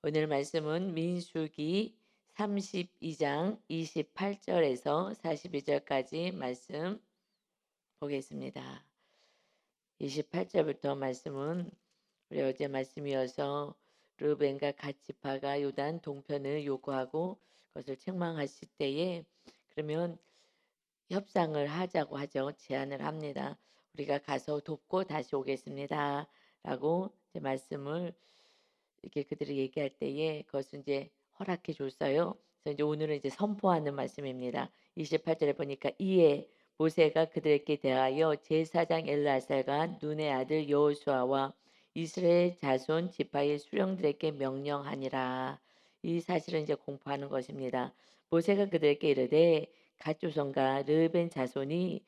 오늘 말씀은 민수기 32장 28절에서 42절까지 말씀 보겠습니다. 28절부터 말씀은 우리 어제 말씀이어서 르벤과 갓지파가 요단 동편을 요구하고 그것을 책망하실 때에 그러면 협상을 하자고 하죠. 제안을 합니다. 우리가 가서 돕고 다시 오겠습니다. 라고 이제 말씀을 이렇게 그들이 얘기할 때에 그것을 이제 허락해 줬어요. 그래서 이제 오늘은 이제 선포하는 말씀입니다. 28절에 보니까 이에 모세가 그들에게 대하여 제사장 엘르아살과 눈의 아들 여호수아와 이스라엘 자손 지파의 수령들에게 명령하니라. 이 사실을 이제 공포하는 것입니다. 모세가 그들에게 이르되 갓 조선과 르벤 자손이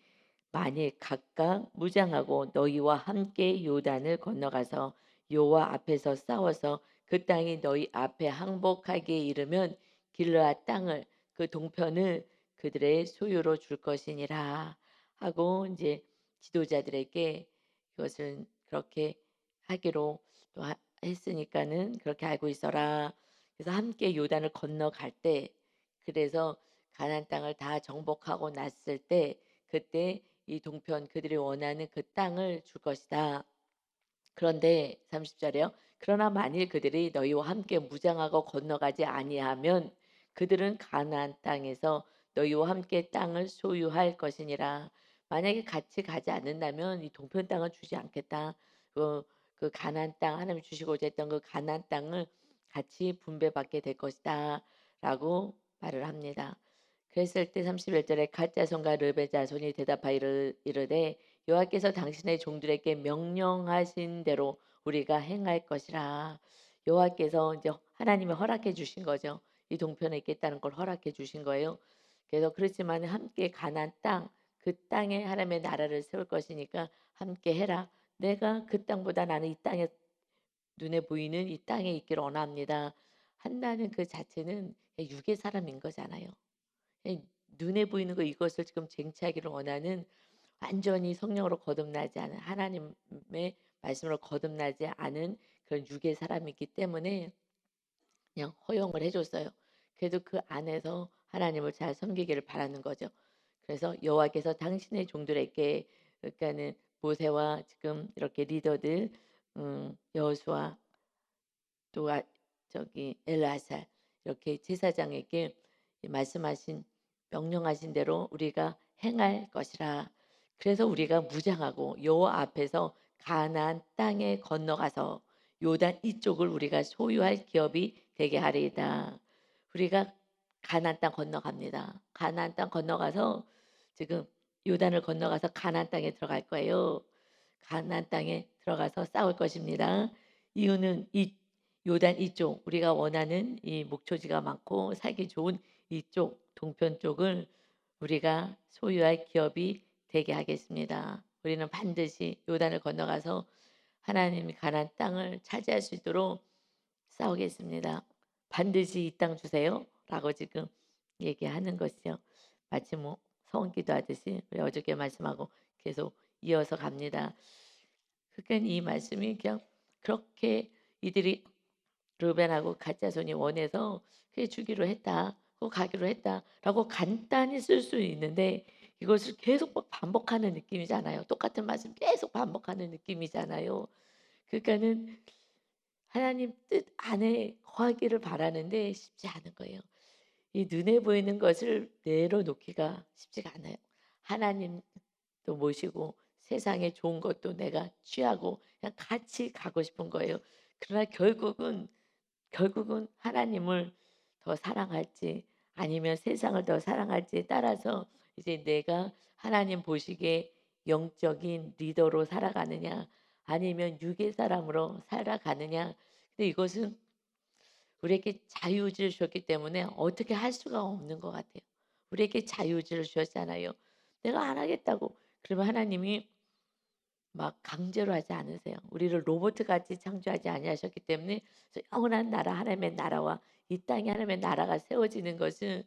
만일 각각 무장하고 너희와 함께 요단을 건너가서 여호와 앞에서 싸워서 그 땅이 너희 앞에 항복하기에 이르면 길르앗 땅을 그 동편을 그들의 소유로 줄 것이니라 하고 이제 지도자들에게 이것은 그렇게 하기로 또 했으니까는 그렇게 알고 있어라. 그래서 함께 요단을 건너갈 때 그래서 가나안 땅을 다 정복하고 났을 때 그때 이 동편 그들이 원하는 그 땅을 줄 것이다. 그런데 30절에요. 그러나 만일 그들이 너희와 함께 무장하고 건너가지 아니하면 그들은 가나안 땅에서 너희와 함께 땅을 소유할 것이니라. 만약에 같이 가지 않는다면 이 동편 땅을 주지 않겠다. 그 가나안 땅 하나님 주시고자 했던 그 가나안 땅을 같이 분배받게 될 것이다라고 말을 합니다. 그랬을 때 31절에 갓 자손과 르벤 자손이 대답하여 이르되 여호와께서 당신의 종들에게 명령하신 대로 우리가 행할 것이라. 여호와께서 이제 하나님이 허락해 주신 거죠. 이 동편에 있겠다는 걸 허락해 주신 거예요. 그래서 그렇지만 함께 가나안 땅, 그 땅에 하나님의 나라를 세울 것이니까 함께 해라. 내가 그 땅보다 나는 이 땅에 눈에 보이는 이 땅에 있기를 원합니다. 한다는 그 자체는 육의 사람인 거잖아요. 눈에 보이는 거 이것을 지금 쟁취하기를 원하는 완전히 성령으로 거듭나지 않은 하나님의 말씀으로 거듭나지 않은 그런 육의 사람이기 때문에 그냥 허용을 해 줬어요. 그래도 그 안에서 하나님을 잘 섬기기를 바라는 거죠. 그래서 여호와께서 당신의 종들에게 그러니까는 모세와 지금 이렇게 리더들 여호수아 또 저기 엘르아살 이렇게 제사장에게 말씀하신 명령하신 대로 우리가 행할 것이라. 그래서 우리가 무장하고 여호와 앞에서 가나안 땅에 건너가서 요단 이쪽을 우리가 소유할 기업이 되게 하리이다. 우리가 가나안 땅 건너갑니다. 가나안 땅 건너가서 지금 요단을 건너가서 가나안 땅에 들어갈 거예요. 가나안 땅에 들어가서 싸울 것입니다. 이유는 이 요단 이쪽 우리가 원하는 이 목초지가 많고 살기 좋은 이쪽 동편 쪽을 우리가 소유할 기업이 되게 하겠습니다. 우리는 반드시 요단을 건너가서 하나님이 가나안 땅을 차지할 수 있도록 싸우겠습니다. 반드시 이 땅 주세요라고 지금 얘기하는 것이요. 마치 뭐 서원 기도하듯이 우리 어저께 말씀하고 계속 이어서 갑니다. 그러니까 이 말씀이 그냥 그렇게 이들이 르벤하고 갓 자손이 원해서 그래 주기로 했다. 가기로 했다라고 간단히 쓸 수 있는데 이것을 계속 막 반복하는 느낌이잖아요. 똑같은 말씀 계속 반복하는 느낌이잖아요. 그러니까는 하나님 뜻 안에 거하기를 바라는데 쉽지 않은 거예요. 이 눈에 보이는 것을 내려놓기가 쉽지가 않아요. 하나님도 모시고 세상에 좋은 것도 내가 취하고 그냥 같이 가고 싶은 거예요. 그러나 결국은 하나님을 더 사랑할지 아니면 세상을 더 사랑할지에 따라서 이제 내가 하나님 보시기에 영적인 리더로 살아가느냐 아니면 육의 사람으로 살아가느냐. 근데 이것은 우리에게 자유의지를 주셨기 때문에 어떻게 할 수가 없는 것 같아요. 우리에게 자유의지를 주셨잖아요. 내가 안 하겠다고 그러면 하나님이 막 강제로 하지 않으세요. 우리를 로봇같이 창조하지 아니하셨기 때문에 그래서 영원한 나라 하나님의 나라와 이 땅에 하나님의 나라가 세워지는 것은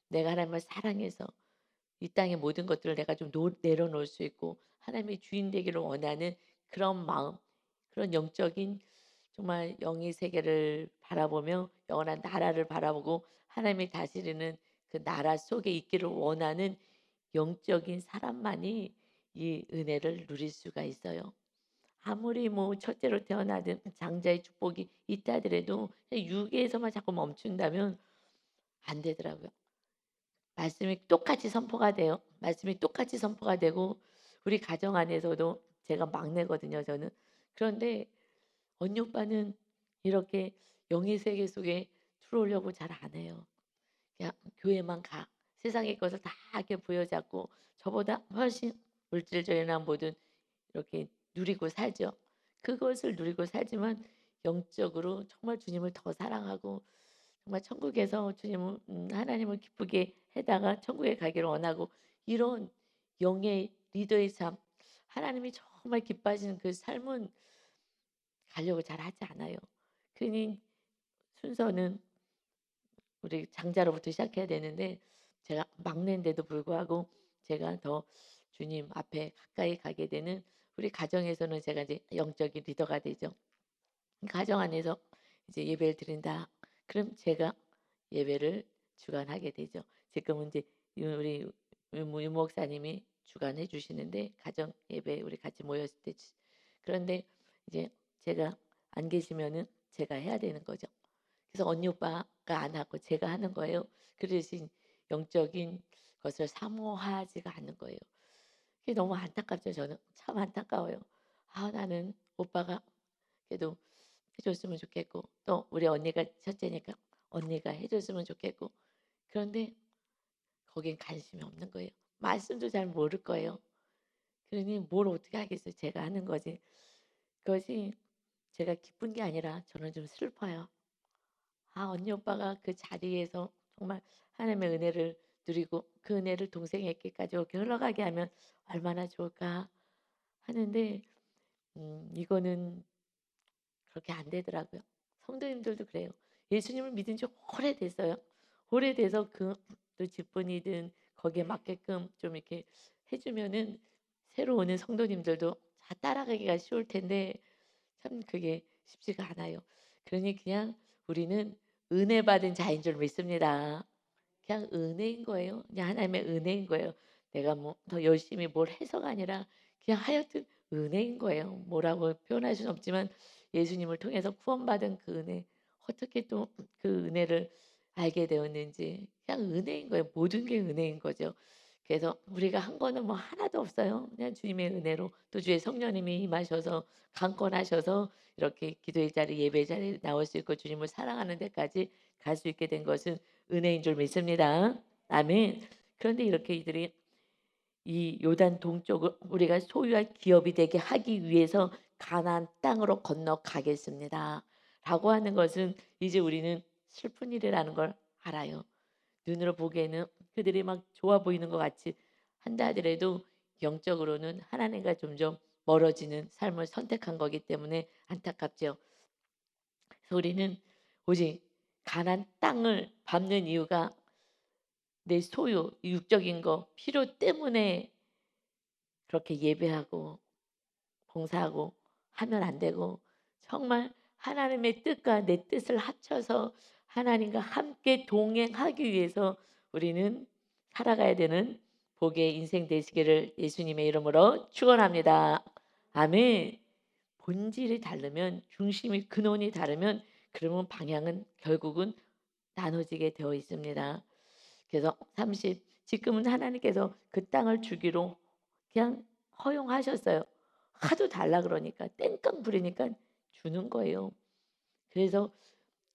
내가 하나님을 사랑해서 이 땅의 모든 것들을 내가 좀 내려놓을 수 있고 하나님의 주인 되기를 원하는 그런 마음, 그런 영적인 정말 영의 세계를 바라보며 영원한 나라를 바라보고 하나님이 다스리는 그 나라 속에 있기를 원하는 영적인 사람만이 이 은혜를 누릴 수가 있어요. 아무리 뭐 첫째로 태어나든 장자의 축복이 있다 하더라도 그냥 유기에서만 자꾸 멈춘다면 안 되더라고요. 말씀이 똑같이 선포가 돼요. 말씀이 똑같이 선포가 되고 우리 가정 안에서도 제가 막내거든요, 저는. 그런데 언니 오빠는 이렇게 영의 세계 속에 들어오려고 잘 안 해요. 그냥 교회만 가. 세상의 것을 다 이렇게 부여잡고 저보다 훨씬 물질적이나 뭐든 이렇게 누리고 살죠. 그것을 누리고 살지만 영적으로 정말 주님을 더 사랑하고 정말 천국에서 주님을 하나님을 기쁘게 해다가 천국에 가기를 원하고 이런 영의 리더의 삶 하나님이 정말 기뻐하시는 그 삶은 가려고 잘 하지 않아요. 그러니 순서는 우리 장자로부터 시작해야 되는데 제가 막내인데도 불구하고 제가 더 주님 앞에 가까이 가게 되는 우리 가정에서는 제가 이제 영적인 리더가 되죠. 가정 안에서 이제 예배를 드린다. 그럼 제가 예배를 주관하게 되죠. 지금은 이제 우리 유 목사님이 주관해 주시는데 가정 예배 우리 같이 모였을 때 그런데 이제 제가 안 계시면은 제가 해야 되는 거죠. 그래서 언니 오빠가 안 하고 제가 하는 거예요. 그 대신 영적인 것을 사모하지가 않는 거예요. 그게 너무 안타깝죠. 저는 참 안타까워요. 아 나는 오빠가 그래도 해줬으면 좋겠고 또 우리 언니가 첫째니까 언니가 해줬으면 좋겠고 그런데 거긴 관심이 없는 거예요. 말씀도 잘 모를 거예요. 그러니 뭘 어떻게 하겠어요. 제가 하는 거지. 그것이 제가 기쁜 게 아니라 저는 좀 슬퍼요. 아 언니 오빠가 그 자리에서 정말 하나님의 은혜를 누리고 그 은혜를 동생에게까지 이렇게 흘러가게 하면 얼마나 좋을까 하는데 이거는 그렇게 안 되더라고요. 성도님들도 그래요. 예수님을 믿은 지 오래됐어요. 오래돼서 그 또 직분이든 거기에 맞게끔 좀 이렇게 해 주면은 새로 오는 성도님들도 다 따라가기가 쉬울 텐데 참 그게 쉽지가 않아요. 그러니 그냥 우리는 은혜 받은 자인 줄 믿습니다. 그냥 은혜인 거예요. 그냥 하나님의 은혜인 거예요. 내가 뭐 더 열심히 뭘 해서가 아니라 그냥 하여튼 은혜인 거예요. 뭐라고 표현할 수는 없지만 예수님을 통해서 구원받은 그 은혜 어떻게 또 그 은혜를 알게 되었는지 그냥 은혜인 거예요. 모든 게 은혜인 거죠. 그래서 우리가 한 거는 뭐 하나도 없어요. 그냥 주님의 은혜로 또 주의 성령님이 임하셔서 강권하셔서 이렇게 기도의 자리 예배 자리에 나올 수 있고 주님을 사랑하는 데까지 갈 수 있게 된 것은 은혜인 줄 믿습니다. 아멘. 그런데 이렇게 이들이 이 요단 동쪽을 우리가 소유할 기업이 되게 하기 위해서 가나안 땅으로 건너가겠습니다. 라고 하는 것은 이제 우리는 슬픈 일이라는 걸 알아요. 눈으로 보기에는 그들이 막 좋아 보이는 것 같이 한다 하더라도 영적으로는 하나님과 점점 멀어지는 삶을 선택한 거기 때문에 안타깝죠. 그래서 우리는 오직 가나안 땅을 밟는 이유가 내 소유, 육적인 거, 필요 때문에 그렇게 예배하고 봉사하고 하면 안 되고 정말 하나님의 뜻과 내 뜻을 합쳐서 하나님과 함께 동행하기 위해서 우리는 살아가야 되는 복의 인생 되시기를 예수님의 이름으로 축원합니다. 아멘. 본질이 다르면 중심이 근원이 다르면 그러면 방향은 결국은 나눠지게 되어 있습니다. 그래서 30 지금은 하나님께서 그 땅을 주기로 그냥 허용하셨어요. 하도 달라 그러니까 땡깡 부리니까 주는 거예요. 그래서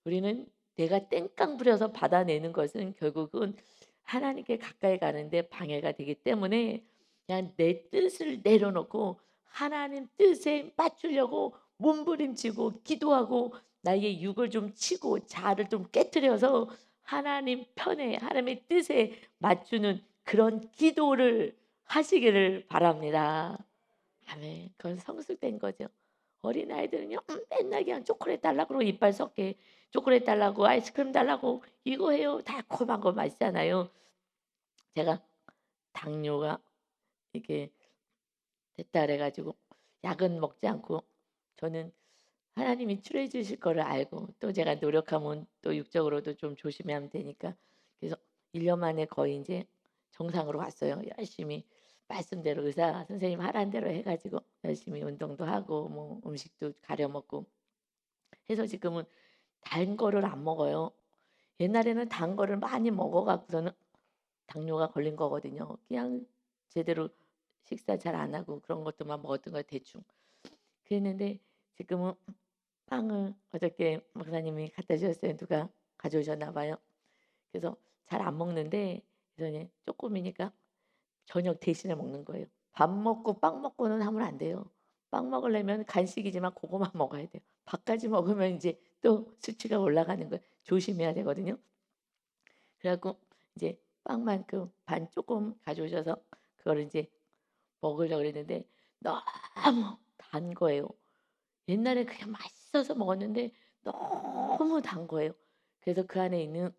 우리는 내가 땡깡 부려서 받아내는 것은 결국은 하나님께 가까이 가는데 방해가 되기 때문에 그냥 내 뜻을 내려놓고 하나님 뜻에 맞추려고 몸부림치고 기도하고 나의 육을 좀 치고 자아를 좀 깨뜨려서 하나님 편에 하나님의 뜻에 맞추는 그런 기도를 하시기를 바랍니다. 아멘. 그건 성숙된 거죠. 어린아이들은요 맨날 그냥 초콜릿 달라고 그러고 이빨 썩게 초콜릿 달라고 아이스크림 달라고 이거 해요. 달콤한 거 맛있잖아요. 제가 당뇨가 이게 됐다 그래 가지고 약은 먹지 않고 저는 하나님이 치료해 주실 거를 알고 또 제가 노력하면 또 육적으로도 좀 조심하면 되니까 그래서 1년 만에 거의 이제 정상으로 왔어요. 열심히 말씀대로 의사 선생님 하라는 대로 해 가지고 열심히 운동도 하고 뭐 음식도 가려 먹고 해서 지금은 단 거를 안 먹어요. 옛날에는 단 거를 많이 먹어 갖고서는 당뇨가 걸린 거거든요. 그냥 제대로 식사 잘 안 하고 그런 것들만 먹었던 거예요 대충. 그랬는데 지금은 빵을 어저께 목사님이 갖다 주셨어요. 누가 가져오셨나 봐요. 그래서 잘 안 먹는데 그래서 쪼끔이니까 저녁 대신에 먹는 거예요. 밥 먹고 빵 먹고는 하면 안 돼요. 빵 먹으려면 간식이지만 고거만 먹어야 돼요. 밥까지 먹으면 인제 또 수치가 올라가는 거예요. 조심해야 되거든요. 그래 갖고 이제 빵만큼 반 쪼끔 가져오셔서 그거를 인제 먹으려고 그랬는데 너무 단 거예요. 옛날에 그냥 맛있어서 먹었는데 너무 단 거예요. 그래서 그 안에 있는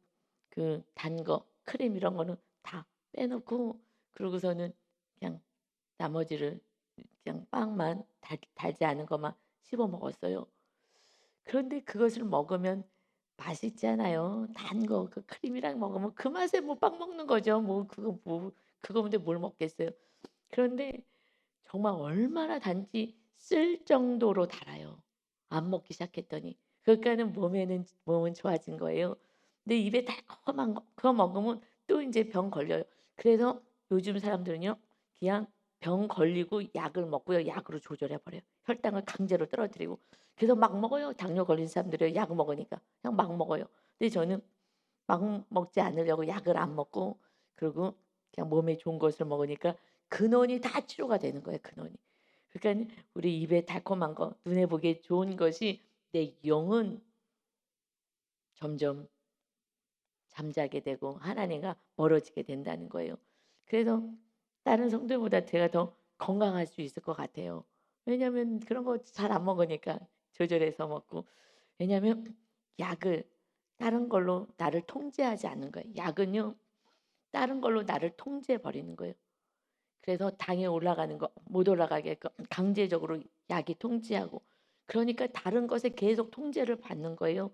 그 단 거, 크림 이런 거는 다 빼놓고 그러고서는 그냥 나머지를 그냥 빵만 달지 않은 것만 씹어 먹었어요. 그런데 그것을 먹으면 맛있잖아요. 단 거 그 크림이랑 먹으면 그 맛에 뭐 빵 먹는 거죠. 그거 근데 뭘 먹겠어요. 그런데 정말 얼마나 단지 쓸 정도로 달아요. 안 먹기 시작했더니. 그러니까는 몸은 좋아진 거예요. 근데 입에 달콤한 거 그거 먹으면 또 인제 병 걸려요. 그래서 요즘 사람들은요. 그냥 병 걸리고 약을 먹고요. 약으로 조절해 버려요. 혈당을 강제로 떨어뜨리고. 그래서 막 먹어요. 당뇨 걸린 사람들이요. 약 먹으니까. 그냥 막 먹어요. 근데 저는 막 먹지 않으려고 약을 안 먹고 그리고 그냥 몸에 좋은 것을 먹으니까 근원이 다 치료가 되는 거예요, 근원이. 그러니까 우리 입에 달콤한 거, 눈에 보기에 좋은 것이 내 영은 점점 잠자게 되고 하나님과 멀어지게 된다는 거예요. 그래서 다른 성도보다 제가 더 건강할 수 있을 것 같아요. 왜냐하면 그런 거 잘 안 먹으니까 조절해서 먹고. 왜냐하면 약을 다른 걸로 나를 통제하지 않는 거예요. 약은요. 다른 걸로 나를 통제해 버리는 거예요. 그래서 당이 올라가는 거 못 올라가게끔 강제적으로 약이 통제하고 그러니까 다른 것에 계속 통제를 받는 거예요.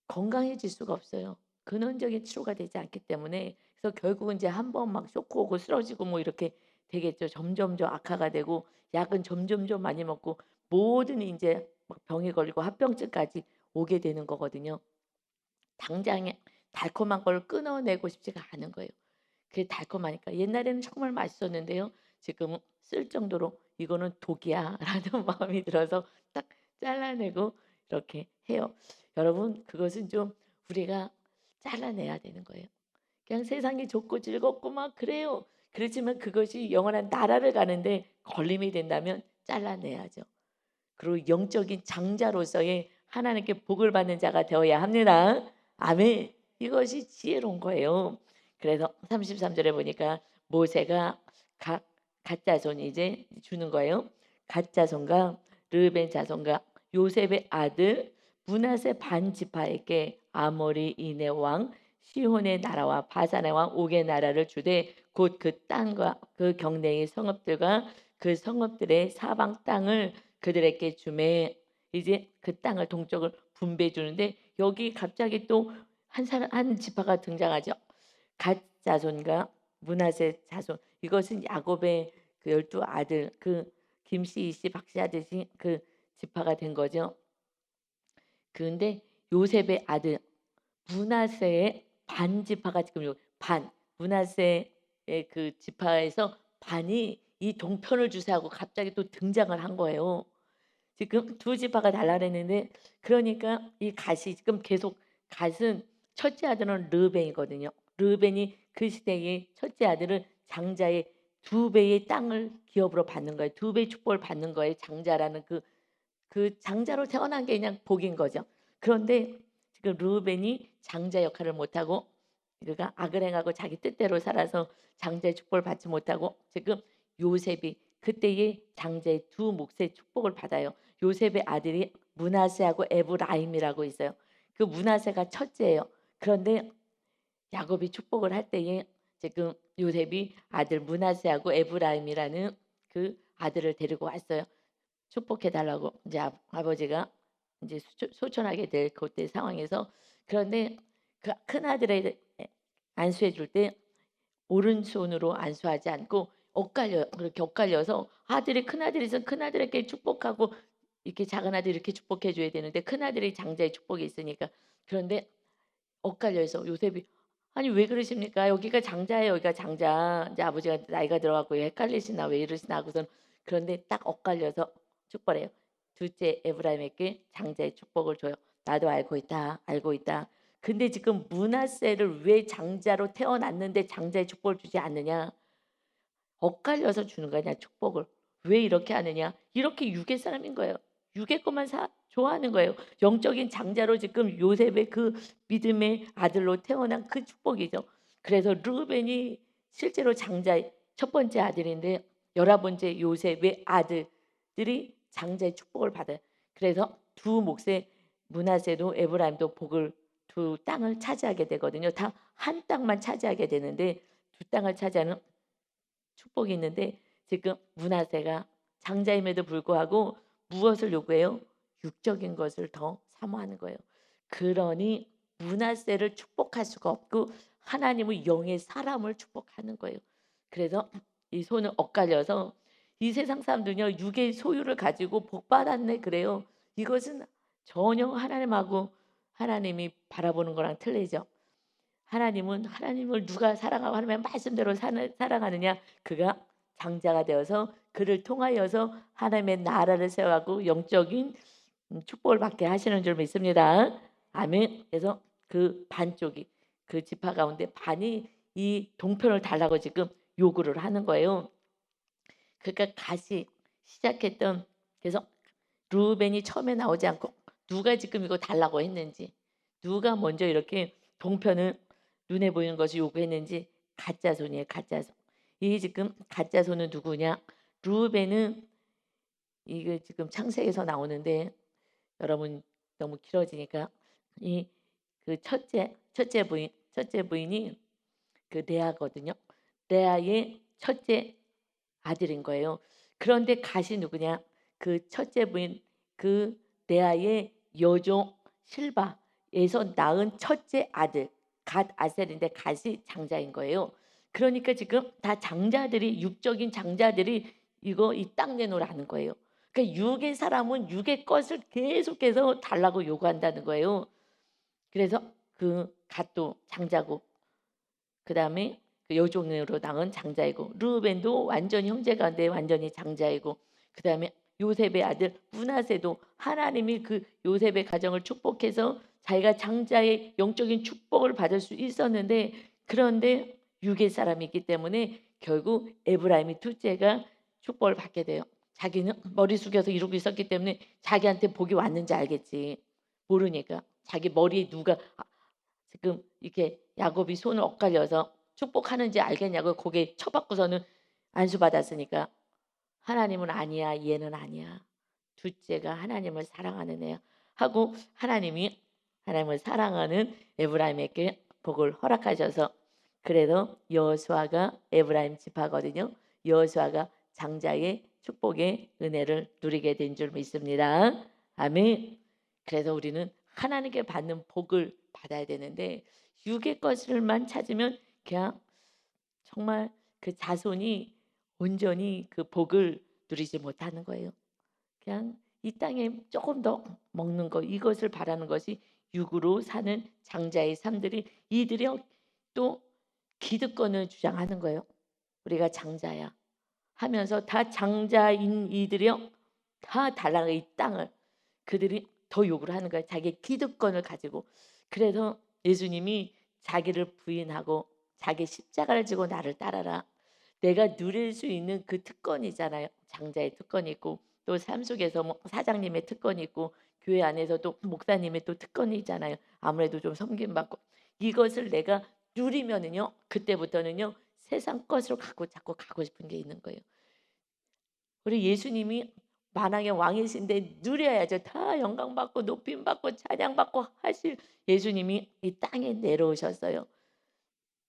건강해질 수가 없어요. 근원적인 치료가 되지 않기 때문에 그래서 결국은 이제 한 번 막 쇼크 오고 쓰러지고 뭐 이렇게 되겠죠. 점점점 악화가 되고 약은 점점점 많이 먹고 모든 인제 막 병이 걸리고 합병증까지 오게 되는 거거든요. 당장에 달콤한 걸 끊어내고 싶지가 않은 거예요. 그게 달콤하니까. 옛날에는 정말 맛있었는데요. 지금은 쓸 정도로 '이거는 독이야.'라는 마음이 들어서 딱 잘라내고 이렇게 해요. 여러분 그것은 좀 우리가 잘라내야 되는 거예요. 그냥 세상이 좋고 즐겁고 막 그래요. 그렇지만 그것이 영원한 나라를 가는데 걸림이 된다면 잘라내야죠. 그리고 영적인 장자로서의 하나님께 복을 받는 자가 되어야 합니다. 아멘. 이것이 지혜로운 거예요. 그래서 33 절에 보니까 모세가 각 갓자손이 이제 주는 거예요. 갓자손과 르벤 자손과 요셉의 아들 므낫세 반 지파에게 아모리 이네 왕 시혼의 나라와 바산의 왕 옥의 나라를 주되 곧 그 땅과 그 경내의 성읍들과 그 성읍들의 사방 땅을 그들에게 주매 이제 그 땅을 동쪽을 분배해 주는데 여기 갑자기 또 한 지파가 등장하죠. 갓 자손과 므낫세 자손. 이것은 야곱의 그 12 아들 그 김씨, 이씨, 박씨 하듯이 그 지파가 된 거죠. 그런데 요셉의 아들 므낫세의 반 지파가 지금 므낫세의 그 지파에서 반이 이 동편을 주세하고 갑자기 또 등장을 한 거예요. 지금 두 지파가 달라 그랬는데 그러니까 이 갓이 지금 계속 갓은 첫째 아들은 르벤이거든요. 르벤이 그 시대의 첫째 아들은 장자의 두 배의 땅을 기업으로 받는 거예요. 두 배의 축복을 받는 거예요. 장자라는 그 장자로 태어난 게 그냥 복인 거죠. 그런데 지금 르벤이 장자 역할을 못하고 그가 악을 행하고 자기 뜻대로 살아서 장자의 축복을 받지 못하고 지금 요셉이 그때의 장자의 두 몫의 축복을 받아요. 요셉의 아들이 므낫세하고 에브라임이라고 있어요. 그 므낫세가 첫째예요. 그런데 야곱이 축복을 할 때에 지금 요셉이 아들 므낫세하고 에브라임이라는 그 아들을 데리고 왔어요. 축복해 달라고 이제 아버지가 이제 소천하게 될 그때 상황에서, 그런데 그 큰아들의 안수해 줄 때 오른손으로 안수하지 않고 그렇게 엇갈려서, 아들이 큰아들이선 큰아들에게 축복하고 이렇게 작은아들이 이렇게 축복해 줘야 되는데 큰아들이 장자의 축복이 있으니까, 그런데 엇갈려서 요셉이 "아니 왜 그러십니까? 여기가 장자예요. 여기가 장자." 이제 아버지가 나이가 들어 갖고 헷갈리시나 왜 이러시나 하고선, 그런데 딱 엇갈려서 축복해요. 둘째 에브라임에게 장자의 축복을 줘요. "나도 알고 있다. 알고 있다. 근데 지금 므낫세를 왜 장자로 태어났는데 장자의 축복을 주지 않느냐? 엇갈려서 주는 거냐 축복을. 왜 이렇게 하느냐?" 이렇게 유괴 사람인 거예요. 유괴 것만 좋아하는 거예요. 영적인 장자로 지금 요셉의 그 믿음의 아들로 태어난 그 축복이죠. 그래서 르우벤이 실제로 장자의 첫 번째 아들인데 11번째 요셉의 아들들이 장자의 축복을 받아요. 그래서 두 몫의 므낫세도 에브라임도 복을, 두 땅을 차지하게 되거든요. 다 한 땅만 차지하게 되는데 두 땅을 차지하는 축복이 있는데, 지금 므낫세가 장자임에도 불구하고 무엇을 요구해요? 육적인 것을 더 사모하는 거예요. 그러니 므낫세를 축복할 수가 없고 하나님은 영의 사람을 축복하는 거예요. 그래서 이 손을 엇갈려서 이 세상 사람들은요 육의 소유를 가지고 복 받았네 그래요. 이것은 전혀 하나님하고 하나님이 바라보는 거랑 틀리죠. 하나님은, 하나님을 누가 사랑하고 하나님의 말씀대로 사랑하느냐? 그가 장자가 되어서 그를 통하여서 하나님의 나라를 세워가고 영적인 축복을 받게 하시는 줄 믿습니다. 아멘. 그래서 그 반쪽이, 그 지파 가운데 반이 이 동편을 달라고 지금 요구를 하는 거예요. 그러니까 다시 시작했던, 그래서 루벤이 처음에 나오지 않고 누가 지금 이거 달라고 했는지, 누가 먼저 이렇게 동편을 눈에 보이는 것을 요구했는지, 가짜 손이에요. 가짜 손. 이 지금 가짜 손은 누구냐? 루벤은, 이게 지금 창세기에서 나오는데 여러분 너무 길어지니까, 이 그 첫째 부인이 그 레아거든요. 레아의 첫째 아들인 거예요. 그런데 갓이 누구냐? 그 첫째 부인, 그 레아의 여종 실바에서 낳은 첫째 아들 갓 아셀인데 갓이 장자인 거예요. 그러니까 지금 다 장자들이, 육적인 장자들이 이거 이 땅 내놓으라는 거예요. 그러니까 육의 사람은 육의 것을 계속해서 달라고 요구한다는 거예요. 그래서 그 갓도 장자고, 그다음에 그 여종으로 낳은 장자이고, 르우벤도 완전히 형제 가운데 완전히 장자이고, 그다음에 요셉의 아들 므낫세도 하나님이 그 요셉의 가정을 축복해서 자기가 장자의 영적인 축복을 받을 수 있었는데, 그런데 육의 사람이기 때문에 결국 에브라임이 둘째가 축복을 받게 돼요. 자기는 머리 숙여서 이러고 있었기 때문에 자기한테 복이 왔는지 알겠지. 모르니까 자기 머리에 누가 지금 이렇게 야곱이 손을 엇갈려서 축복하는지 알겠냐고 고개 쳐박고서는 안수받았으니까, 하나님은 아니야, 얘는 아니야. 둘째가 하나님을 사랑하는 애야 하고, 하나님이 하나님을 사랑하는 에브라임에게 복을 허락하셔서, 그래도 여호수아가 에브라임 지파거든요. 여호수아가 장자의 축복의 은혜를 누리게 된 줄 믿습니다. 아멘. 그래서 우리는 하나님께 받는 복을 받아야 되는데 육의 것을만 찾으면 그냥 정말 그 자손이 온전히 그 복을 누리지 못하는 거예요. 그냥 이 땅에 조금 더 먹는 것, 이것을 바라는 것이 육으로 사는 장자의 삶들이, 이들이 또 기득권을 주장하는 거예요. 우리가 장자야 하면서 다 장자인 이들이요 다 달라가 이 땅을, 그들이 더 요구를 하는 거예요. 자기의 기득권을 가지고. 그래서 예수님이 자기를 부인하고 자기 십자가를 지고 나를 따라라. 내가 누릴 수 있는 그 특권이잖아요. 장자의 특권이 있고 또 삶 속에서 뭐 사장님의 특권이 있고 교회 안에서도 목사님의 또 특권이 있잖아요. 아무래도 좀 섬김 받고, 이것을 내가 누리면은요 그때부터는요 세상 것으로 갖고 자꾸 가고 싶은 게 있는 거예요. 우리 예수님이 만왕의 왕이신데 누려야죠. 다 영광 받고 높임 받고 찬양 받고 하실 예수님이 이 땅에 내려오셨어요.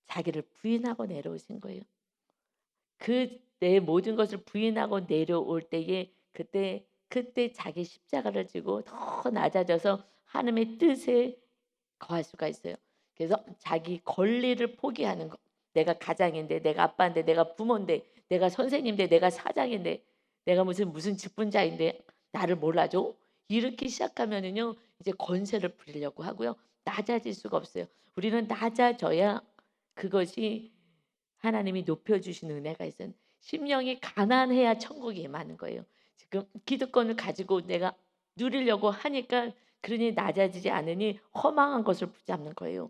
자기를 부인하고 내려오신 거예요. 그 내 모든 것을 부인하고 내려올 때에 그때 그때 자기 십자가를 지고 더 낮아져서 하나님의 뜻에 거할 수가 있어요. 그래서 자기 권리를 포기하는 거. 내가 가장인데, 내가 아빠인데, 내가 부모인데, 내가 선생님인데, 내가 사장인데, 내가 무슨 직분자인데 나를 몰라줘? 이렇게 시작하면은요 이제 권세를 부리려고 하고요 낮아질 수가 없어요. 우리는 낮아져야 그것이 하나님이 높여주시는 은혜가 있어요. 심령이 가난해야 천국이 임하는 거예요. 지금 기득권을 가지고 내가 누리려고 하니까 그러니 낮아지지 않으니 허망한 것을 붙잡는 거예요.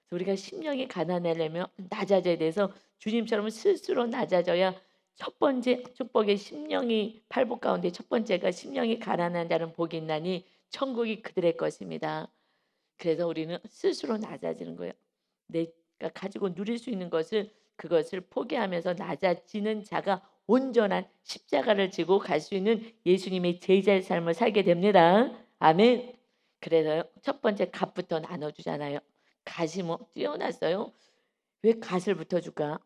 그래서 우리가 심령이 가난하려면 낮아져야 돼서 주님처럼 스스로 낮아져야 첫 번째 축복의 심령이 팔복 가운데 첫 번째가 심령이 가난한 자는 복이 있나니 천국이 그들의 것입니다. 그래서 우리는 스스로 낮아지는 거예요. 내가 가지고 누릴 수 있는 것을 그것을 포기하면서 낮아지는 자가 온전한 십자가를 지고 갈 수 있는 예수님의 제자의 삶을 살게 됩니다. 아멘. 그래서 첫 번째 갓부터 나눠주잖아요. 갓이 뭐 뛰어났어요. 왜 갓을 붙여줄까?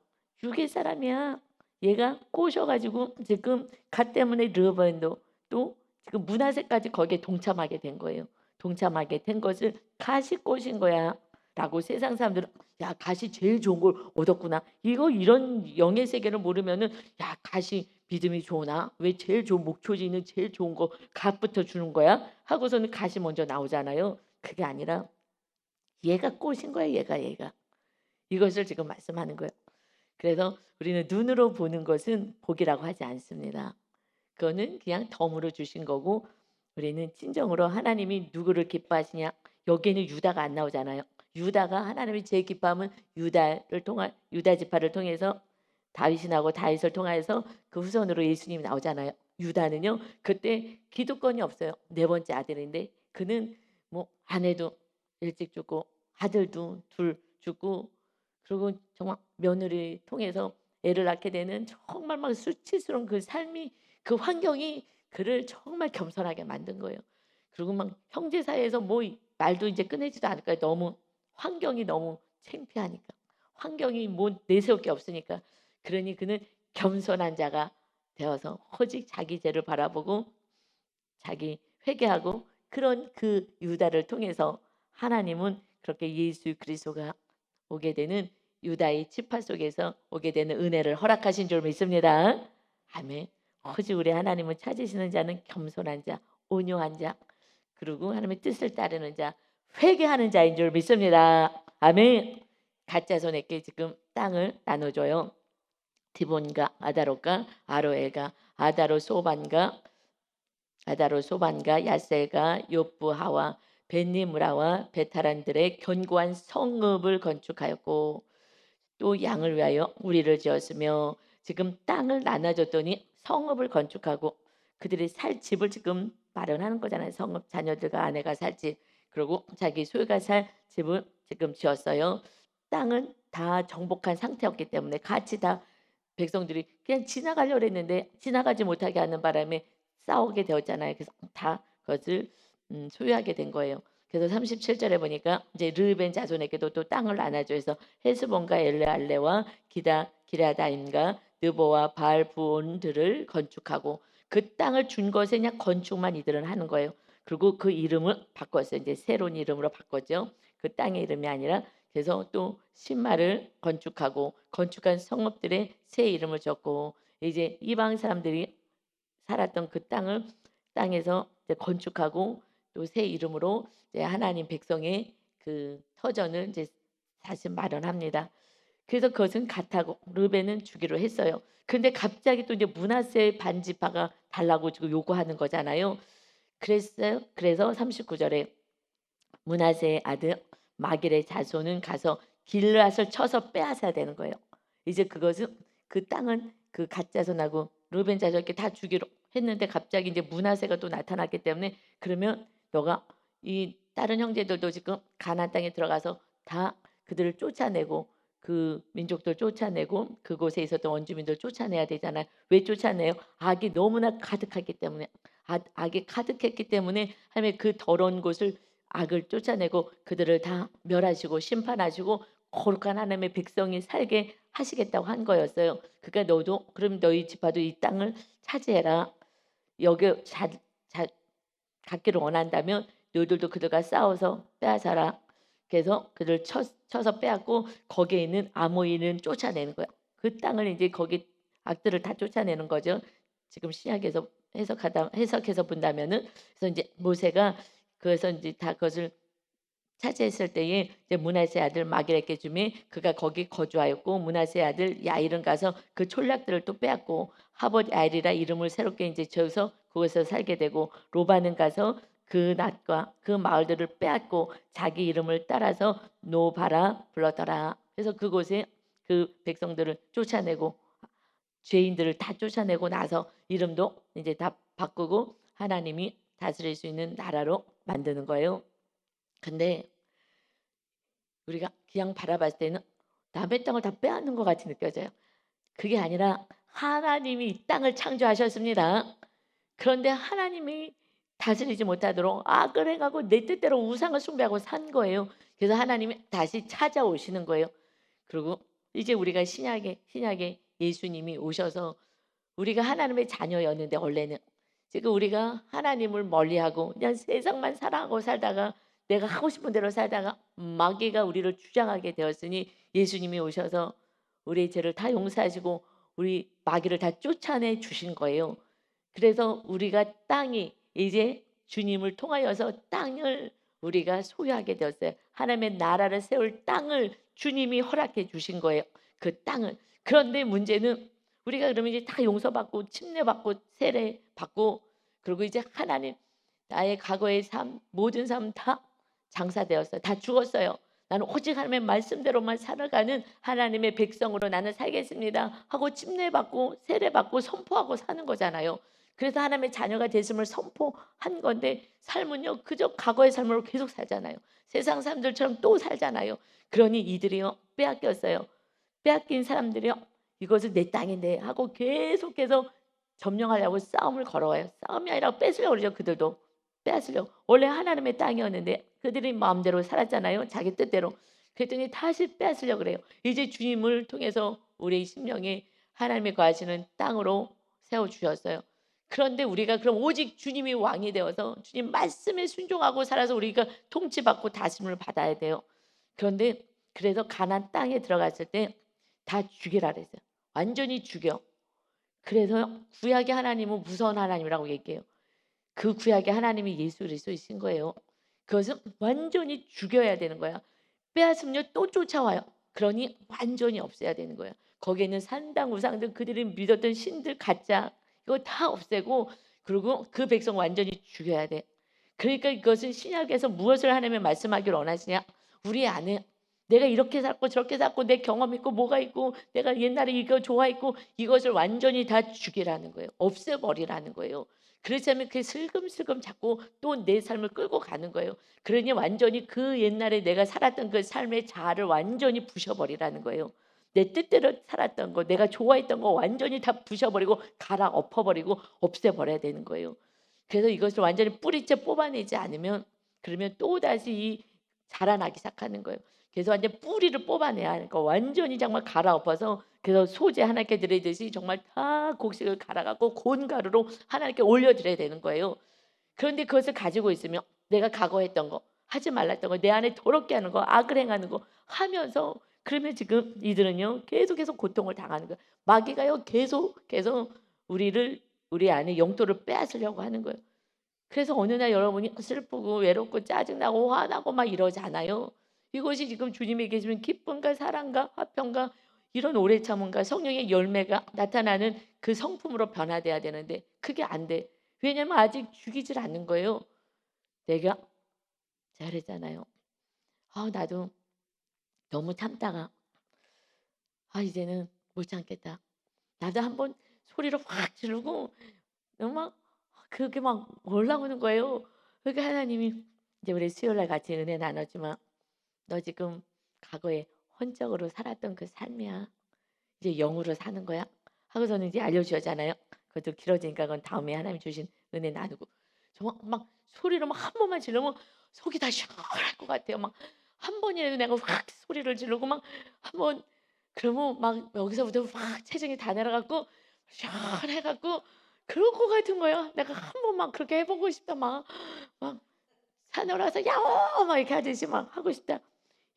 유괴 사람이야. 얘가 꼬셔가지고 지금 갓 때문에 르벤도 또 지금 문하세까지 거기에 동참하게 된 거예요. 동참하게 된 것을 갓이 꼬신 거야. 라고 세상 사람들은 야 갓이 제일 좋은 걸 얻었구나. 이런 영의 세계를 모르면은 야 갓이 믿음이 좋으나 왜 제일 좋은 목초지 있는 제일 좋은 거 갓부터 주는 거야? 하고서는 갓이 먼저 나오잖아요. 그게 아니라 얘가 꼬신 거야 얘가. 이것을 지금 말씀하는 거예요. 그래서 우리는 눈으로 보는 것은 복이라고 하지 않습니다. 그거는 그냥 덤으로 주신 거고 우리는 진정으로 하나님이 누구를 기뻐하시냐. 여기에는 유다가 안 나오잖아요. 유다가 하나님이 제일 기뻐하면 유다 지파를 통해서 다윗이 나고 다윗을 통해서 그 후손으로 예수님이 나오잖아요. 유다는요 그때 기득권이 없어요. 네 번째 아들인데 그는 뭐 아내도 일찍 죽고 아들도 둘 죽고 그리고 정말 며느리 통해서 애를 낳게 되는 정말 막 수치스러운 그 삶이 그 환경이 그를 정말 겸손하게 만든 거예요. 그리고 막 형제 사이에서 뭐 말도 이제 꺼내지도 않을까요? 너무 환경이 너무 창피하니까 환경이 뭐 내세울 게 없으니까 그러니 그는 겸손한 자가 되어서 오직 자기 죄를 바라보고 자기 회개하고 그런 그 유다를 통해서 하나님은 그렇게 예수 그리스도가 오게 되는 유다의 지파 속에서 오게 되는 은혜를 허락하신 줄 믿습니다. 아멘. 오직 우리 하나님을 찾으시는 자는 겸손한 자, 온유한 자, 그리고 하나님의 뜻을 따르는 자, 회개하는 자인 줄 믿습니다. 아멘. 가짜 손에게 지금 땅을 나눠줘요. 디본과 아다롯과 아로엘과 아다로 소반과 야셀과 요브하와 벤니무라와 베타란들의 견고한 성읍을 건축하였고 또 양을 위하여 우리를 지었으며 지금 땅을 나눠줬더니 성읍을 건축하고 그들이 살 집을 지금 마련하는 거잖아요. 성읍 자녀들과 아내가 살 집. 그리고 자기 소유가 살 집을 지금 지었어요. 땅은 다 정복한 상태였기 때문에 같이 다 백성들이 그냥 지나가려고 했는데 지나가지 못하게 하는 바람에 싸우게 되었잖아요. 그래서 다 그것을 소유하게 된 거예요. 그래서 37절에 보니까 이제 르벤 자손에게도 또 땅을 나눠줘서 헤스본과 엘레알레와 기라다임과 느보와 바알부온들을 건축하고 그 땅을 준 것에 그냥 건축만 이들은 하는 거예요. 그리고 그 이름을 바꿨어요. 이제 새로운 이름으로 바꿨죠. 그 땅의 이름이 아니라 그래서 또 신마를 건축하고 건축한 성읍들의 새 이름을 적고 이제 이방 사람들이 살았던 그 땅에서 이제 건축하고 또 새 이름으로 이제 하나님 백성의 그 터전을 이제 다시 마련합니다. 그래서 그것은 갓하고 르벤은 주기로 했어요. 근데 갑자기 또 이제 므낫세 반지파가 달라고 지금 요구하는 거잖아요. 그래서 39절에 므낫세의 아들 마길의 자손은 가서 길앗을 쳐서 빼앗아야 되는 거예요. 이제 그것은 그 땅은 그 갓 자손하고 르벤 자손에게 다 주기로 했는데 갑자기 이제 므낫세가 또 나타났기 때문에 그러면 너가 이 다른 형제들도 지금 가나안 땅에 들어가서 다 그들을 쫓아내고 그 민족들 쫓아내고 그곳에 있었던 원주민들 쫓아내야 되잖아요. 왜 쫓아내요? 악이 너무나 가득했기 때문에 악이 가득했기 때문에 하나님의 그 더러운 곳을 악을 쫓아내고 그들을 다 멸하시고 심판하시고 거룩한 하나님의 백성이 살게 하시겠다고 한 거였어요. 그러니까 너도 그럼 너희 지파도 이 땅을 차지해라. 여기 갖기를 원한다면 너희들도 그들과 싸워서 빼앗아라. 그래서 그들 쳐서 빼앗고 거기에 있는 아모이는 쫓아내는 거야. 그 땅을 이제 거기 악들을 다 쫓아내는 거죠. 지금 신약에서 해석해서 본다면은 그래서 이제 모세가 그래서 이제 다 그것을 차지했을 때에 이제 므낫세 아들 마길에게 주매 그가 거기 거주하였고 므낫세 아들 야일은 가서 그 촌락들을 또 빼앗고 하봇 야일이라 이름을 새롭게 이제 지어서 그곳에서 살게 되고 로바는 가서 그 낫과 그 마을들을 빼앗고 자기 이름을 따라서 노바라 불렀더라. 그래서 그곳에 그 백성들을 쫓아내고 죄인들을 다 쫓아내고 나서 이름도 이제 다 바꾸고 하나님이 다스릴 수 있는 나라로 만드는 거예요. 근데 우리가 그냥 바라봤을 때는 남의 땅을 다 빼앗는 것 같이 느껴져요. 그게 아니라 하나님이 이 땅을 창조하셨습니다. 그런데 하나님이 다스리지 못하도록 악을 행하고 내 뜻대로 우상을 숭배하고 산 거예요. 그래서 하나님이 다시 찾아오시는 거예요. 그리고 이제 우리가 신약에 예수님이 오셔서 우리가 하나님의 자녀였는데 원래는 지금 우리가 하나님을 멀리하고 그냥 세상만 사랑하고 살다가 내가 하고 싶은 대로 살다가 마귀가 우리를 주장하게 되었으니 예수님이 오셔서 우리의 죄를 다 용서하시고 우리 마귀를 다 쫓아내 주신 거예요. 그래서 우리가 땅이 이제 주님을 통하여서 땅을 우리가 소유하게 되었어요. 하나님의 나라를 세울 땅을 주님이 허락해 주신 거예요. 그 땅을. 그런데 문제는 우리가 그러면 이제 다 용서받고 침례받고 세례받고 그리고 이제 하나님 나의 과거의 삶 모든 삶 다 장사되었어요. 다 죽었어요. 나는 오직 하나님의 말씀대로만 살아가는 하나님의 백성으로 나는 살겠습니다 하고 침례받고 세례받고 선포하고 사는 거잖아요. 그래서 하나님의 자녀가 됐음을 선포한 건데 삶은요 그저 과거의 삶으로 계속 살잖아요. 세상 사람들처럼 또 살잖아요. 그러니 이들이요 빼앗겼어요. 빼앗긴 사람들이요 이것은 내 땅인데 하고 계속해서 점령하려고 싸움을 걸어와요. 싸움이 아니라 뺏으려고 그러죠. 그들도 빼앗으려고. 원래 하나님의 땅이었는데 그들이 마음대로 살았잖아요. 자기 뜻대로. 그랬더니 다시 빼앗으려고 그래요. 이제 주님을 통해서 우리 심령에 하나님이 거하시는 땅으로 세워주셨어요. 그런데 우리가 그럼 오직 주님이 왕이 되어서 주님 말씀에 순종하고 살아서 우리가 통치받고 다스림을 받아야 돼요. 그런데 그래서 가나안 땅에 들어갔을 때 다 죽이라 그랬어요. 완전히 죽여. 그래서 구약의 하나님은 무서운 하나님이라고 얘기해요. 그 구약의 하나님이 예수 그리스도이신 거예요. 그것은 완전히 죽여야 되는 거야. 빼앗으면 또 쫓아와요. 그러니 완전히 없애야 되는 거야. 거기에는 산당 우상들 그들이 믿었던 신들 가짜 이거 다 없애고 그리고 그 백성 완전히 죽여야 돼. 그러니까 이것은 신약에서 무엇을 하나님이 말씀하기를 원하시냐? 우리 안에 내가 이렇게 살고 저렇게 살고 내 경험 있고 뭐가 있고 내가 옛날에 이거 좋아했고 이것을 완전히 다 죽이라는 거예요. 없애버리라는 거예요. 그렇지 않으면 그게 슬금슬금 자꾸 또 내 삶을 끌고 가는 거예요. 그러니 완전히 그 옛날에 내가 살았던 그 삶의 자아를 완전히 부셔버리라는 거예요. 내 뜻대로 살았던 거 내가 좋아했던 거 완전히 다 부셔버리고 갈아엎어버리고 없애버려야 되는 거예요. 그래서 이것을 완전히 뿌리째 뽑아내지 않으면 그러면 또다시 이 자라나기 시작하는 거예요. 그래서 완전 뿌리를 뽑아내야 하니까 완전히 정말 갈아엎어서 그래서 소재 하나님께 드리듯이 정말 다 곡식을 갈아갖고 고운 가루로 하나님께 올려드려야 되는 거예요. 그런데 그것을 가지고 있으면 내가 각오했던 거 하지 말랐던 거 내 안에 더럽게 하는 거 악을 행하는 거 하면서 그러면 지금 이들은요 계속해서 고통을 당하는 거예요. 마귀가요 계속 우리 안에 영토를 빼앗으려고 하는 거예요. 그래서 어느 날 여러분이 슬프고 외롭고 짜증나고 화나고 막 이러잖아요. 이것이 지금 주님에 계시면 기쁨과 사랑과 화평과 이런 오래 참음과 성령의 열매가 나타나는 그 성품으로 변화돼야 되는데 그게 안 돼. 왜냐면 아직 죽이질 않는 거예요. 내가 잘했잖아요. 나도 너무 참다가 이제는 못 참겠다. 나도 한번 소리를 확 지르고 막 그게 막 올라오는 거예요. 그러니까 하나님이 이제 우리 수요일날 같이 은혜 나눴지만 너 지금 과거에 혼적으로 살았던 그 삶이야. 이제 영으로 사는 거야. 하고서는 이제 알려주셨잖아요. 그것도 길어지니까 그건 다음에 하나님 주신 은혜 나누고 정말 막 소리를 막 한 번만 지르면 속이 다 시원할 것 같아요. 막 한 번이라도 내가 확 소리를 지르고 막 한 번 그러면 막 여기서부터 확 체중이 다 내려갖고 시원해갖고 그럴 것 같은 거야. 내가 한 번만 그렇게 해보고 싶다. 막 산에 올라가서 야호 막 이렇게 하듯이 막 하고 싶다.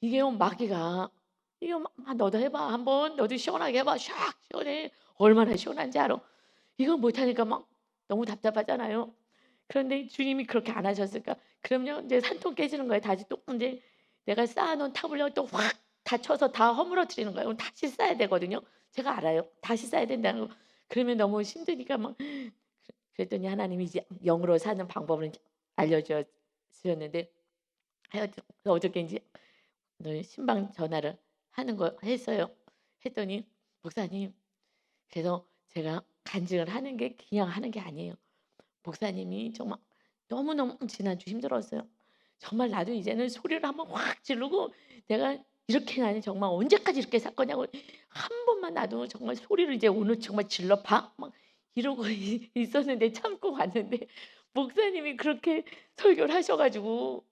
이게 마귀가 이거 너도 해봐 한번 너도 시원하게 해봐 샥 시원해 얼마나 시원한지 알아. 이거 못하니까 막 너무 답답하잖아요. 그런데 주님이 그렇게 안 하셨을까? 그럼요 이제 산통 깨지는 거예요. 다시 또 이제 내가 쌓아놓은 탑을 또 확 다쳐서 다 허물어뜨리는 거예요. 그럼 다시 쌓아야 되거든요. 제가 알아요. 다시 쌓아야 된다는 거. 그러면 너무 힘드니까 막 그랬더니 하나님이 이제 영으로 사는 방법을 이제 알려주셨는데 하여튼 어저께 이제 신방 전화를 하는 거 했어요. 했더니 목사님 그래서 제가 간증을 하는 게 그냥 하는 게 아니에요. 목사님이 정말 너무너무 지난주 힘들었어요. 정말 나도 이제는 소리를 한번 확 지르고 내가 이렇게 나는 정말 언제까지 이렇게 살 거냐고 한 번만 나도 정말 소리를 이제 오늘 정말 질러봐 막 이러고 있었는데 참고 왔는데 목사님이 그렇게 설교를 하셔가지고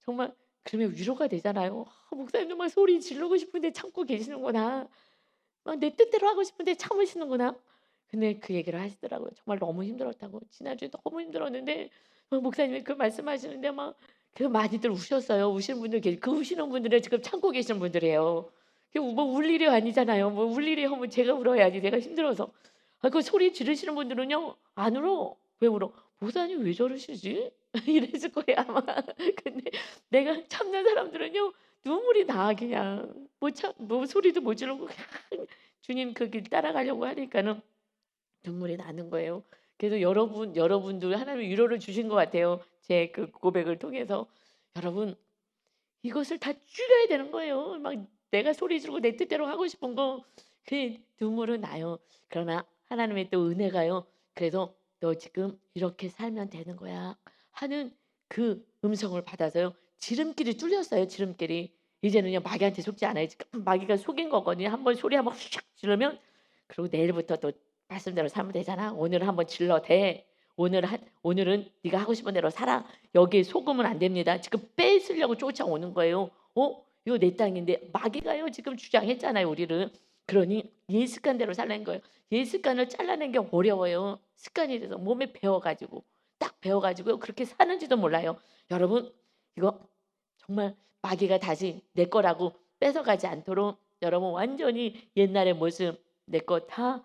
정말 그러면 위로가 되잖아요. 목사님 정말 소리 지르고 싶은데 참고 계시는구나. 막 내 뜻대로 하고 싶은데 참으시는구나. 근데 그 얘기를 하시더라고요. 정말 너무 힘들었다고. 지난주에 너무 힘들었는데 목사님이 그 말씀하시는데 막 그 많이들 우셨어요. 우시는 분들 그 우시는 분들은 지금 참고 계시는 분들이에요. 뭐울 일이 아니잖아요. 뭐 울 일이 하면 제가 울어야지. 내가 힘들어서. 그 소리 지르시는 분들은요 안 울어. 왜 울어? 목사님 왜 저러시지? 이랬을 거예요 아마. 근데 내가 참는 사람들은요 눈물이 나 그냥 뭐 소리도 못 지르고 그냥 주님 그 길 따라가려고 하니까는 눈물이 나는 거예요. 그래서 여러분들 하나님이 위로를 주신 것 같아요. 제 그 고백을 통해서 여러분 이것을 다 줄여야 되는 거예요. 막 내가 소리 지르고 내 뜻대로 하고 싶은 거 그 눈물은 나요. 그러나 하나님의 또 은혜가요. 그래서 너 지금 이렇게 살면 되는 거야 하는 그 음성을 받아서요. 지름길이 뚫렸어요. 지름길이. 이제는요 마귀한테 속지 않아요. 마귀가 속인 거거든요. 한번 소리 한번 휙 지르면 그리고 내일부터 또 말씀대로 살면 되잖아. 오늘 한번 질러 대. 오늘은 네가 하고 싶은 대로 살아. 여기에 속으면 안 됩니다. 지금 뺏으려고 쫓아오는 거예요. 이거 내 땅인데 마귀가요 지금 주장했잖아요 우리를. 그러니 옛 습관대로 살라는 거예요. 옛 습관을 잘라낸 게 어려워요. 습관이 돼서 몸에 배워가지고 딱 배워가지고 그렇게 사는지도 몰라요. 여러분 이거 정말 마귀가 다시 내 거라고 뺏어가지 않도록 여러분 완전히 옛날의 모습 내 거 다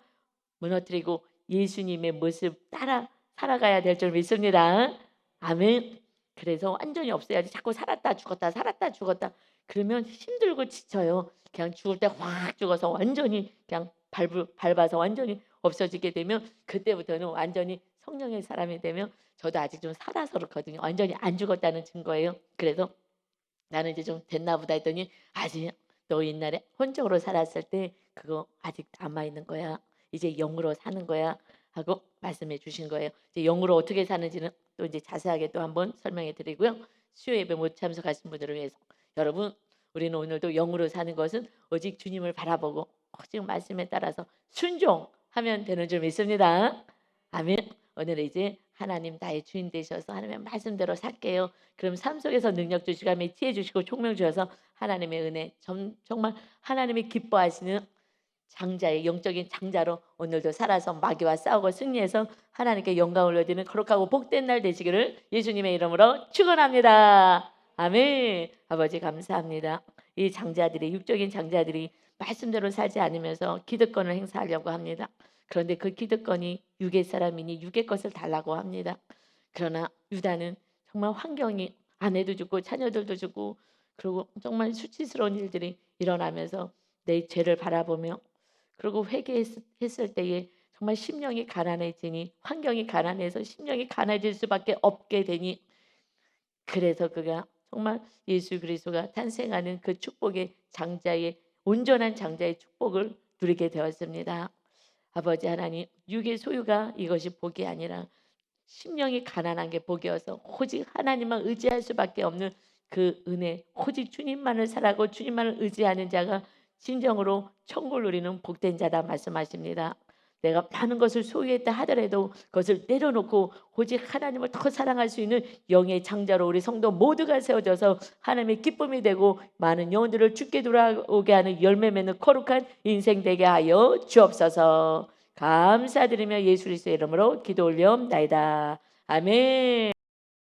무너뜨리고 예수님의 모습 따라 살아가야 될 줄 믿습니다. 아멘. 그래서 완전히 없애야지. 자꾸 살았다 죽었다 살았다 죽었다 그러면 힘들고 지쳐요. 그냥 죽을 때 확 죽어서 완전히 그냥 밟아서 완전히 없어지게 되면 그때부터는 완전히 성령의 사람이 되면 저도 아직 좀 살아서 그렇거든요. 완전히 안 죽었다는 증거예요. 그래서 나는 이제 좀 됐나 보다 했더니 아직 너 옛날에 혼적으로 살았을 때 그거 아직 남아있는 거야. 이제 영으로 사는 거야 하고 말씀해 주신 거예요. 이제 영으로 어떻게 사는지는 또 이제 자세하게 또 한번 설명해 드리고요. 수요 예배 못 참석하신 분들을 위해서 여러분 우리는 오늘도 영으로 사는 것은 오직 주님을 바라보고 오직 말씀에 따라서 순종하면 되는 줄 믿습니다. 아멘. 오늘 이제 하나님 나의 주인 되셔서 하나님의 말씀대로 살게요. 그럼 삶 속에서 능력 주시고 하나님의 지혜 주시고 총명 주셔서 하나님의 은혜 정말 하나님이 기뻐하시는 장자의 영적인 장자로 오늘도 살아서 마귀와 싸우고 승리해서 하나님께 영광 올려드리는 거룩하고 복된 날 되시기를 예수님의 이름으로 축원합니다. 아멘. 아버지 감사합니다. 이 장자들이 육적인 장자들이 말씀대로 살지 않으면서 기득권을 행사하려고 합니다. 그런데 그 기득권이 육의 사람이니 육의 것을 달라고 합니다. 그러나 유다는 정말 환경이 아내도 죽고 자녀들도 죽고 그리고 정말 수치스러운 일들이 일어나면서 내 죄를 바라보며 그리고 회개했을 때에 정말 심령이 가난해지니 환경이 가난해서 심령이 가난해질 수밖에 없게 되니 그래서 그가 정말 예수 그리스도가 탄생하는 그 축복의 장자의 온전한 장자의 축복을 누리게 되었습니다. 아버지 하나님 육의 소유가 이것이 복이 아니라 심령이 가난한 게 복이어서 오직 하나님만 의지할 수밖에 없는 그 은혜 오직 주님만을 살아고 주님만을 의지하는 자가 진정으로 천국을 누리는 복된 자다 말씀하십니다. 내가 많은 것을 소유했다 하더라도 그것을 내려놓고 오직 하나님을 더 사랑할 수 있는 영의 장자로 우리 성도 모두가 세워져서 하나님의 기쁨이 되고 많은 영혼들을 주께 돌아오게 하는 열매 맺는 거룩한 인생 되게 하여 주옵소서. 감사드리며 예수 그리스도의 이름으로 기도 올려옵나이다. 아멘.